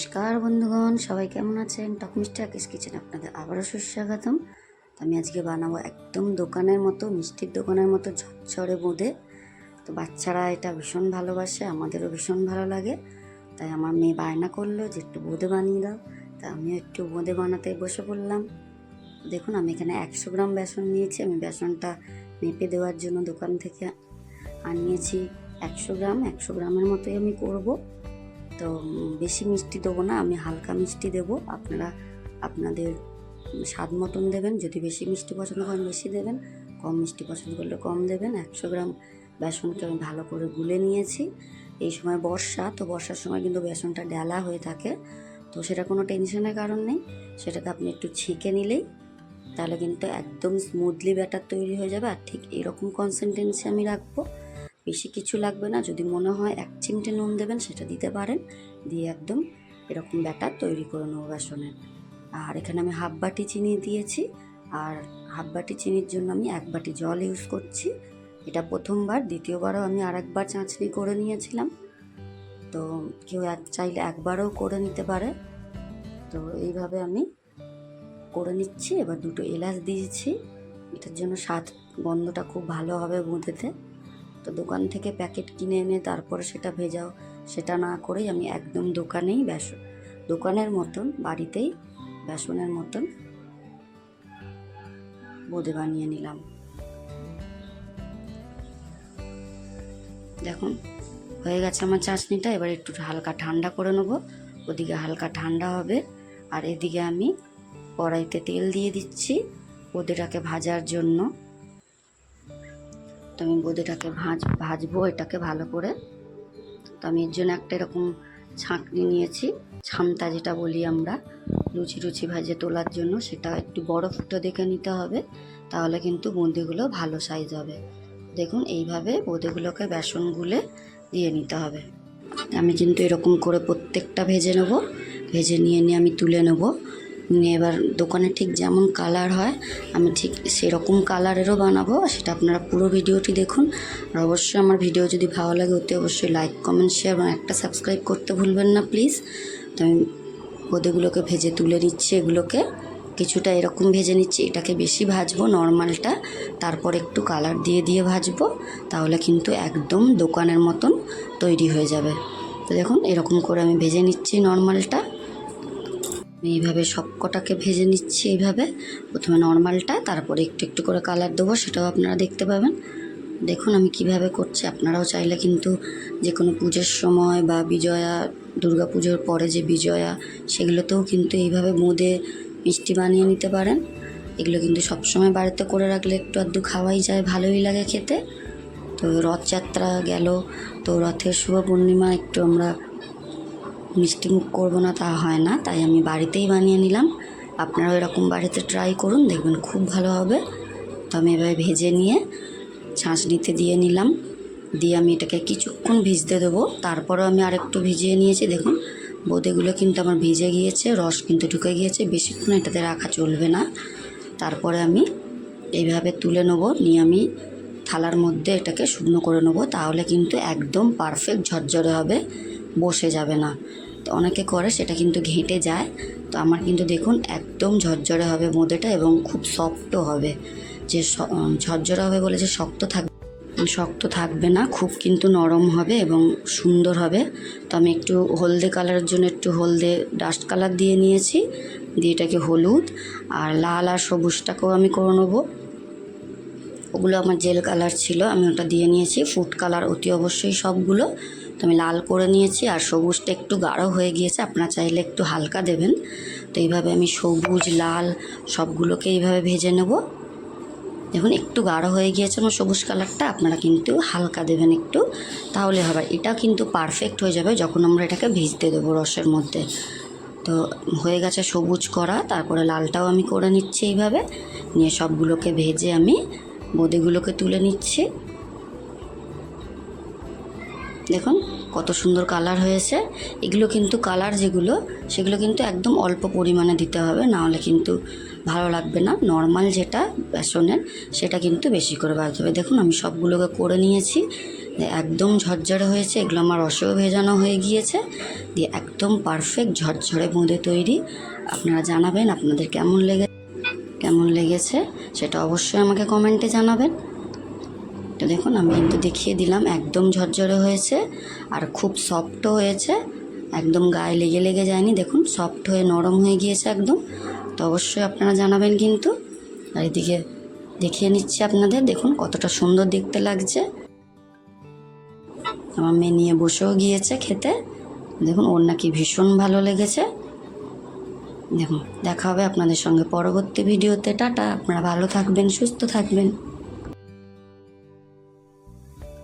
নমস্কার বন্ধুগণ, সবাই কেমন আছেন? টক মিষ্টি আকিস কিচেন আপনাদের আবারও সুস্বাগতম। তো আমি আজকে বানাবো একদম দোকানের মতো, মিষ্টির দোকানের মতো ঝরঝরে বোঁদে। তো বাচ্চারা এটা ভীষণ ভালোবাসে, আমাদেরও ভীষণ ভালো লাগে। তাই আমার মেয়ে বায়না করলো যে একটু বোঁদে বানিয়ে দাও। তা আমিও একটু বোঁদে বানাতে বসে পড়লাম। দেখুন, আমি এখানে 100 গ্রাম বেসন নিয়েছি। আমি বেসনটা মেপে দেওয়ার জন্য দোকান থেকে আনিয়েছি 100 গ্রামের মতোই আমি করব। তো বেশি মিষ্টি দেবো না, আমি হালকা মিষ্টি দেব। আপনারা আপনাদের স্বাদ মতন দেবেন। যদি বেশি মিষ্টি পছন্দ করেন বেশি দেবেন, কম মিষ্টি পছন্দ করলে কম দেবেন। 100 গ্রাম বেসনকে আমি ভালো করে গুলে নিয়েছি। এই সময় বর্ষা, তো বর্ষার সময় কিন্তু বেসনটা ডেলা হয়ে থাকে, তো সেটা কোনো টেনশনের কারণ নেই। সেটাকে আপনি একটু ছেঁকে নিলেই তাহলে কিন্তু একদম স্মুথলি ব্যাটার তৈরি হয়ে যাবে। আর ঠিক এরকম কনসিস্টেন্সি আমি রাখবো, বেশি কিছু লাগবে না। যদি মনে হয় 1 চিমটে নুন দেবেন সেটা দিতে পারেন, দিয়ে একদম এরকম ব্যাটার তৈরি করে নেবো বেসনের। আর এখানে আমি হাফ বাটি চিনি দিয়েছি, আর হাফ বাটি চিনির জন্য আমি 1 বাটি জল ইউজ করছি। এটা প্রথমবার, দ্বিতীয়বারও আমি আরেকবার চাঁচনি করে নিয়েছিলাম। তো কেউ চাইলে একবারও করে নিতে পারে। তো এইভাবে আমি করে নিচ্ছি। এবার 2টো এলাচ দিয়েছি, এটার জন্য স্বাদ গন্ধটা খুব ভালো হবে বোঁদেতে। তো দোকান থেকে প্যাকেট কিনে এনে তারপরে সেটা ভেজাও, সেটা না করেই আমি একদম দোকানের মতন বাড়িতেই বেসনের মতন বোঁদে বানিয়ে নিলাম। দেখুন হয়ে গেছে আমার চাশনিটা। এবার একটু হালকা ঠান্ডা করে নেবো। ওদিকে হালকা ঠান্ডা হবে আর এদিকে আমি কড়াইতে তেল দিয়ে দিচ্ছি বোঁদেটাকে ভাজার জন্য। তো আমি বোঁদেটাকে ভাজবো এটাকে ভালো করে। তো আমি এর জন্য একটা এরকম ছাঁকনি নিয়েছি, ছামতা যেটা বলি আমরা, লুচি ভাজে তোলার জন্য। সেটা একটু বড় ফুটো দেখে নিতে হবে, তাহলে কিন্তু বোঁদেগুলো ভালো সাইজ হবে। দেখুন এইভাবে বোঁদেগুলোকে বেসন গুলে দিয়ে নিতে হবে। আমি কিন্তু এরকম করে প্রত্যেকটা ভেজে নেব। ভেজে নিয়ে আমি তুলে নেব। নিয়ে এবার দোকানে ঠিক যেমন কালার হয় আমি ঠিক সেরকম কালারেরও বানাবো। সেটা আপনারা পুরো ভিডিওটি দেখুন। আর অবশ্যই আমার ভিডিও যদি ভালো লাগে অতি অবশ্যই লাইক, কমেন্ট, শেয়ার এবং একটা সাবস্ক্রাইব করতে ভুলবেন না প্লিজ। তো আমি বোঁদেগুলোকে ভেজে তুলে নিচ্ছি। এগুলোকে কিছুটা এরকম ভেজে নিচ্ছি। এটাকে বেশি ভাজবো নর্মালটা, তারপর একটু কালার দিয়ে ভাজবো, তাহলে কিন্তু একদম দোকানের মতন তৈরি হয়ে যাবে। তো দেখুন এরকম করে আমি ভেজে নিচ্ছি নর্মালটা। এইভাবে সবকটাকে ভেজে নিচ্ছি। এইভাবে প্রথমে নর্মালটা, তারপরে একটু করে কালার দেবো, সেটাও আপনারা দেখতে পাবেন। দেখুন আমি কিভাবে করছি। আপনারাও চাইলে কিন্তু যে কোনো পুজোর সময় বা বিজয়া, দুর্গা পুজোর পরে যে বিজয়া, সেগুলোতেও কিন্তু এইভাবে বোঁদে মিষ্টি বানিয়ে নিতে পারেন। এগুলো কিন্তু সবসময় বাড়িতে করে রাখলে একটু আধটু খাওয়াই যায়, ভালোই লাগে খেতে। তো রথযাত্রা গেল, তো রথের শুভ পূর্ণিমা একটু আমরা মিষ্টি মুখ করবো না তা হয় না, তাই আমি বাড়িতেই বানিয়ে নিলাম। আপনারাও এরকম বাড়িতে ট্রাই করুন, দেখবেন খুব ভালো হবে। তো আমি এভাবে ভেজে নিয়ে ছাঁচনিতে দিয়ে নিলাম। দিয়ে আমি এটাকে কিছুক্ষণ ভিজতে দেবো। তারপরেও আমি আরেকটু ভিজিয়ে নিয়েছি। দেখুন বোঁদেগুলো কিন্তু আমার ভিজে গিয়েছে, রস কিন্তু ঢুকে গিয়েছে, বেশিক্ষণ এটাতে রাখা চলবে না। তারপরে আমি এইভাবে তুলে নেবো, নিয়ে আমি থালার মধ্যে এটাকে শুকনো করে নেবো, তাহলে কিন্তু একদম পারফেক্ট ঝরঝরে হবে, বসে যাবে না। তো অনেকে করে সেটা কিন্তু ঘেঁটে যায়। তো আমার কিন্তু দেখুন একদম ঝরঝরে হবে বোঁদেটা, এবং খুব সফটও হবে। যে ঝরঝরে হবে বলে যে শক্ত থাকবে না, খুব কিন্তু নরম হবে এবং সুন্দর হবে। তো আমি একটু হলদে কালারের জন্য একটু হলদে ডাস্ট কালার দিয়ে নিয়েছি, দিয়ে এটাকে হলুদ আর লাল আর সবুজটাকেও আমি করে নেবো। ওগুলো আমার জেল কালার ছিল, আমি ওটা দিয়ে নিয়েছি। ফুড কালার অতি অবশ্যই সবগুলো। তো আমি লাল করে নিয়েছি, আর সবুজটা একটু গাঢ় হয়ে গিয়েছে, আপনারা চাইলে একটু হালকা দেবেন। তো এইভাবে আমি সবুজ লাল সবগুলোকে এইভাবে ভেজে নেব। দেখুন একটু গাঢ় হয়ে গিয়েছে আমার সবুজ কালারটা, আপনারা কিন্তু হালকা দেবেন একটু, তাহলে হবে। এটা কিন্তু পারফেক্ট হয়ে যাবে যখন আমরা এটাকে ভিজতে দেবো রসের মধ্যে। তো হয়ে গেছে সবুজ করা, তারপরে লালটাও আমি করে নিচ্ছি এইভাবে। নিয়ে সবগুলোকে ভেজে আমি বোঁদেগুলোকে তুলে নিচ্ছি। দেখুন কত সুন্দর কালার হয়েছে। এগুলো কিন্তু কালার যেগুলো, সেগুলো কিন্তু একদম অল্প পরিমাণে দিতে হবে, নাহলে কিন্তু ভালো লাগবে না। নর্মাল যেটা বেসনের, সেটা কিন্তু বেশি করে বাড়তে হবে। দেখুন আমি সবগুলোকে করে নিয়েছি, একদম ঝরঝরে হয়েছে। এগুলো আমার রসেও ভেজানো হয়ে গিয়েছে, দিয়ে একদম পারফেক্ট ঝরঝরে বোঁদে তৈরি। আপনারা জানাবেন আপনাদের কেমন লেগেছে সেটা অবশ্যই আমাকে কমেন্টে জানাবেন। তো দেখুন আমি কিন্তু দেখিয়ে দিলাম, একদম ঝরঝরে হয়েছে আর খুব সফটও হয়েছে, একদম গায়ে লেগে যায়নি। দেখুন সফট হয়ে নরম হয়ে গিয়েছে একদম। তো অবশ্যই আপনারা জানাবেন কিন্তু। আর এদিকে দেখিয়ে নিচ্ছি আপনাদের, দেখুন কতটা সুন্দর দেখতে লাগছে। আমার মেয়ে নিয়ে বসেও গিয়েছে খেতে। দেখুন ওর নাকি ভীষণ ভালো লেগেছে। দেখুন দেখা হবে আপনাদের সঙ্গে পরবর্তী ভিডিওতে। টাটা, আপনারা ভালো থাকবেন, সুস্থ থাকবেন।